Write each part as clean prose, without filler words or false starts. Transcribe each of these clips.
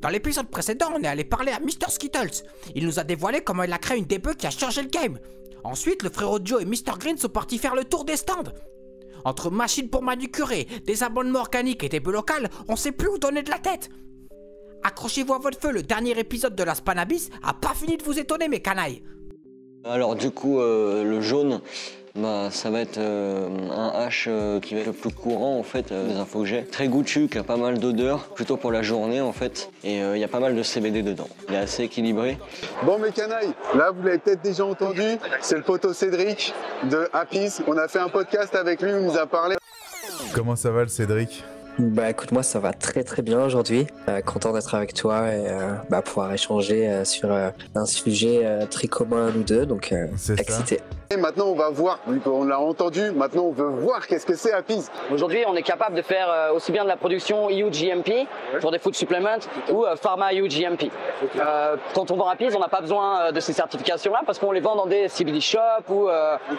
Dans l'épisode précédent, on est allé parler à Mr Skittles. Il nous a dévoilé comment il a créé une DBE qui a changé le game. Ensuite, le frérot Joe et Mr Green sont partis faire le tour des stands. Entre machines pour manucurer, des abonnements organiques et des bœufs locales, on sait plus où donner de la tête. Accrochez-vous à votre feu, le dernier épisode de la Spanabis a pas fini de vous étonner mes canailles. Alors du coup, le jaune, ça va être un hache qui va être le plus courant en fait, des infos que j'ai. Très goûtu, qui a pas mal d'odeur, plutôt pour la journée en fait. Et il y a pas mal de CBD dedans. Il est assez équilibré. Bon mes canailles, là vous l'avez peut-être déjà entendu, c'est le poteau Cédric de Happy's. On a fait un podcast avec lui, il nous a parlé. Comment ça va le Cédric ? Bah écoute, moi ça va très très bien aujourd'hui. Content d'être avec toi et pouvoir échanger sur un sujet très commun à nous deux, donc excité. Et maintenant on va voir, vu qu'on l'a entendu, maintenant on veut voir qu'est-ce que c'est Happy's. Aujourd'hui on est capable de faire aussi bien de la production EU GMP pour des food supplements ou Pharma EU GMP. Quand on vend Happy's, on n'a pas besoin de ces certifications-là parce qu'on les vend dans des CBD shops ou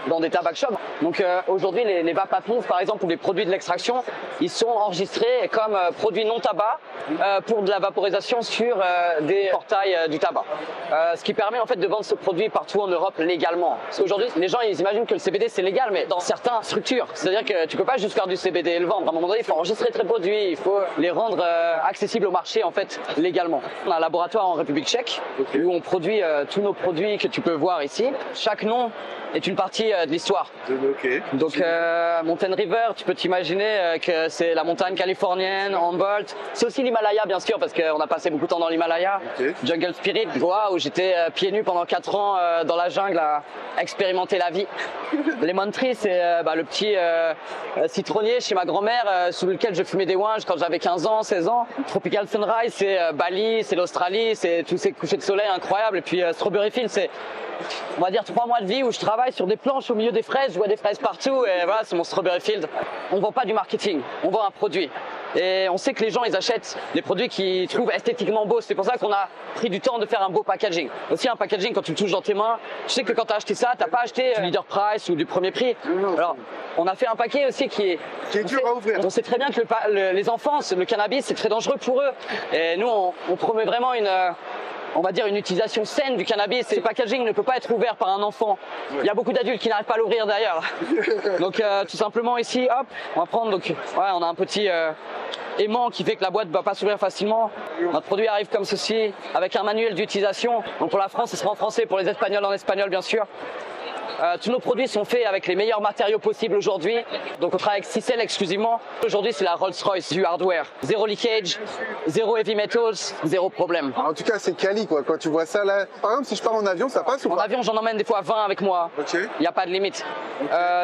dans des tabac shops. Donc aujourd'hui les vape Happy's par exemple ou les produits de l'extraction, ils sont enregistrés comme produits non tabac pour de la vaporisation sur des portails du tabac. Ce qui permet en fait de vendre ce produit partout en Europe légalement. Parce qu'aujourd'hui les gens ils imaginent que le CBD c'est légal, mais dans certaines structures, c'est-à-dire que tu peux pas juste faire du CBD et le vendre. À un moment donné, il faut enregistrer tes produits, il faut les rendre accessibles au marché en fait légalement. On a un laboratoire en République tchèque où on produit tous nos produits que tu peux voir ici. Chaque nom est une partie de l'histoire. Okay. Donc Mountain River, tu peux t'imaginer que c'est la montagne californienne, Humboldt. C'est aussi l'Himalaya bien sûr parce qu'on a passé beaucoup de temps dans l'Himalaya. Okay. Jungle Spirit, Goa où j'étais pieds nus pendant 4 ans dans la jungle à expérimenter la vie. Lemon Tree, c'est le petit citronnier chez ma grand-mère sous lequel je fumais des ouinges quand j'avais 15 ans, 16 ans. Tropical Sunrise, c'est Bali, c'est l'Australie, c'est tous ces couchers de soleil incroyables. Et puis Strawberry Field, c'est on va dire 3 mois de vie où je travaille sur des planches au milieu des fraises, je vois des fraises partout et voilà, c'est mon Strawberry Field. On vend pas du marketing, on vend un produit. Et on sait que les gens ils achètent les produits qu'ils trouvent esthétiquement beaux. C'est pour ça qu'on a pris du temps de faire un beau packaging. Aussi un packaging quand tu le touches dans tes mains, tu sais que quand tu as acheté ça, t'as pas acheté du leader price ou du premier prix. Alors on a fait un paquet aussi qui est dur à ouvrir. On sait très bien que les enfants, le cannabis c'est très dangereux pour eux. Et nous on promet vraiment on va dire une utilisation saine du cannabis. Ce packaging ne peut pas être ouvert par un enfant. Il y a beaucoup d'adultes qui n'arrivent pas à l'ouvrir d'ailleurs. Donc tout simplement ici, hop, on va prendre on a un petit aimant qui fait que la boîte ne va pas s'ouvrir facilement. Notre produit arrive comme ceci, avec un manuel d'utilisation. Donc pour la France, ce sera en français, pour les Espagnols en espagnol bien sûr. Tous nos produits sont faits avec les meilleurs matériaux possibles aujourd'hui. Donc on travaille avec Cicel exclusivement. Aujourd'hui c'est la Rolls-Royce du hardware. Zéro leakage, zéro heavy metals, zéro problème. En tout cas c'est quali quoi, quand tu vois ça là. Par exemple si je pars en avion ça passe ou pas? En avion j'en emmène des fois 20 avec moi. Il n'y a pas de limite.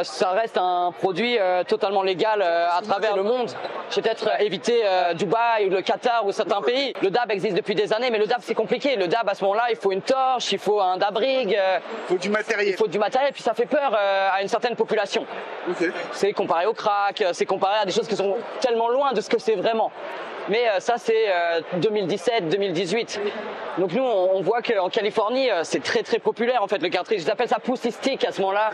Ça reste un produit totalement légal à travers le monde. J'ai peut-être évité Dubaï ou le Qatar ou certains pays. Le DAB existe depuis des années mais le DAB c'est compliqué. Le DAB à ce moment-là il faut une torche, il faut un DAB rig. Il faut du matériel. Il faut du matériel. Et puis ça fait peur à une certaine population. Okay. C'est comparé au crack, c'est comparé à des choses qui sont tellement loin de ce que c'est vraiment. Mais ça c'est 2017-2018. Donc nous on voit qu'en Californie c'est très très populaire en fait le cartridge. Ils appellent ça pussy stick à ce moment-là.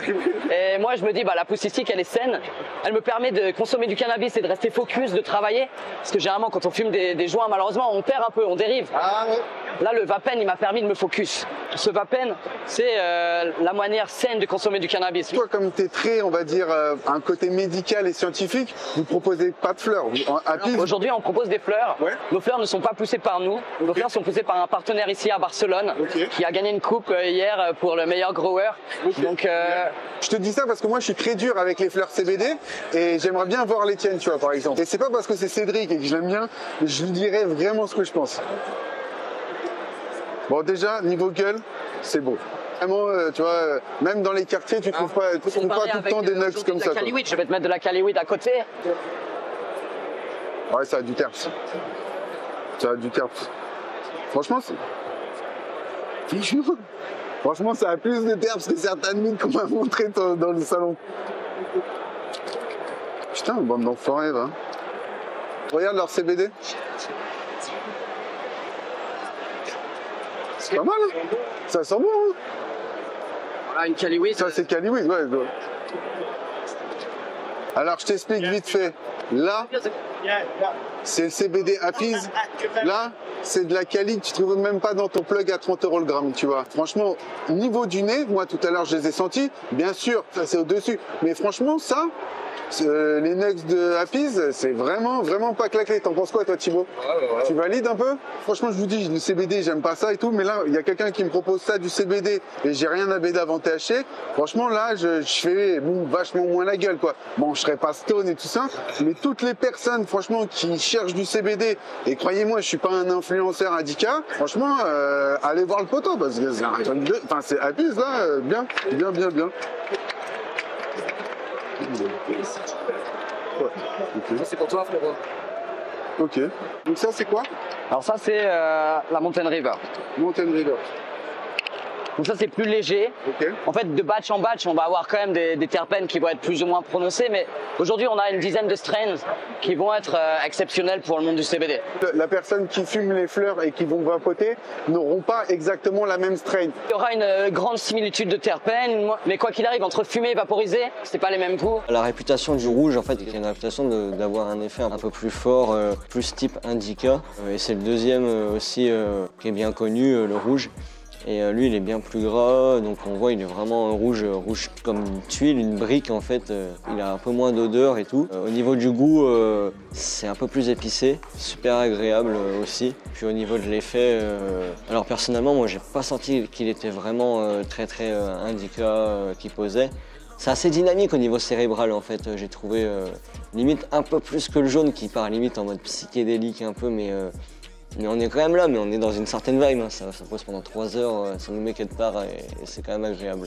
Et moi je me dis la pussy stick elle est saine. Elle me permet de consommer du cannabis et de rester focus, de travailler. Parce que généralement quand on fume des joints malheureusement on perd un peu, on dérive. Là le vapen il m'a permis de me focus. Ce vapen c'est la manière saine de consommer du cannabis. Toi comme tu es très on va dire un côté médical et scientifique, vous proposez pas de fleurs. Aujourd'hui on propose des fleurs. Ouais. Nos fleurs ne sont pas poussées par nous. Okay. Nos fleurs sont poussées par un partenaire ici à Barcelone qui a gagné une coupe hier pour le meilleur grower. Okay. Donc, je te dis ça parce que moi je suis très dur avec les fleurs CBD et j'aimerais bien voir les tiennes, tu vois, par exemple. Et c'est pas parce que c'est Cédric et que je l'aime bien, mais je lui dirais vraiment ce que je pense. Bon déjà, niveau gueule, c'est beau. Vraiment, tu vois, même dans les quartiers, tu trouves pas tout le temps des nugs comme ça. Je vais te mettre de la Caliweed à côté. Ouais, ça a du terps. Ça a du terps. Franchement, franchement, ça a plus de terps que certaines mines qu'on m'a montré dans le salon. Putain, bande d'enfoirés, va. Regarde leur CBD. C'est pas mal, hein. Ça sent bon, hein. Voilà, une Caliweed. Ça, c'est Caliweed, ouais. Alors, je t'explique vite fait. Là, C'est le CBD Appease. Là, c'est de la qualité, tu trouves même pas dans ton plug à 30 € le gramme, tu vois. Franchement, niveau du nez, moi tout à l'heure je les ai sentis, bien sûr, ça c'est au-dessus. Mais franchement, ça, les nugs de Appease, c'est vraiment pas claqué. T'en penses quoi toi Thibaut? Tu valides un peu? Franchement, je vous dis, le CBD, j'aime pas ça et tout, mais là, il y a quelqu'un qui me propose ça du CBD et j'ai rien à béder avant THC. Franchement, là, je fais vachement moins la gueule, quoi. Bon, je serais pas stone et tout ça, mais toutes les personnes, franchement, qui cherchent du CBD, et croyez-moi, je suis pas un influenceur indica, franchement, allez voir le poteau, parce que c'est un truc de... Enfin, c'est Appease, là, bien. C'est pour toi, frérot. Ok. Donc ça, c'est quoi? Alors ça, c'est la Mountain River. Mountain River. Donc ça, c'est plus léger. Ok. En fait, de batch en batch, on va avoir quand même des terpènes qui vont être plus ou moins prononcés, mais aujourd'hui, on a une dizaine de strains qui vont être exceptionnels pour le monde du CBD. La personne qui fume les fleurs et qui vont vapoter n'auront pas exactement la même strain. Il y aura une grande similitude de terpènes, mais quoi qu'il arrive, entre fumer et vaporiser, c'est pas les mêmes goûts. La réputation du rouge, en fait, il y a une réputation d'avoir un effet un peu plus fort, plus type indica. Et c'est le deuxième aussi qui est bien connu, le rouge. Et lui, il est bien plus gras, donc on voit il est vraiment rouge comme une tuile, une brique en fait. Il a un peu moins d'odeur et tout. Au niveau du goût, c'est un peu plus épicé, super agréable aussi. Puis au niveau de l'effet, alors personnellement, moi j'ai pas senti qu'il était vraiment très indica qui posait. C'est assez dynamique au niveau cérébral en fait, j'ai trouvé limite un peu plus que le jaune qui part limite en mode psychédélique un peu, mais on est quand même là, mais on est dans une certaine vibe, hein. Ça pose pendant 3 heures, ça nous met quelque part et c'est quand même agréable.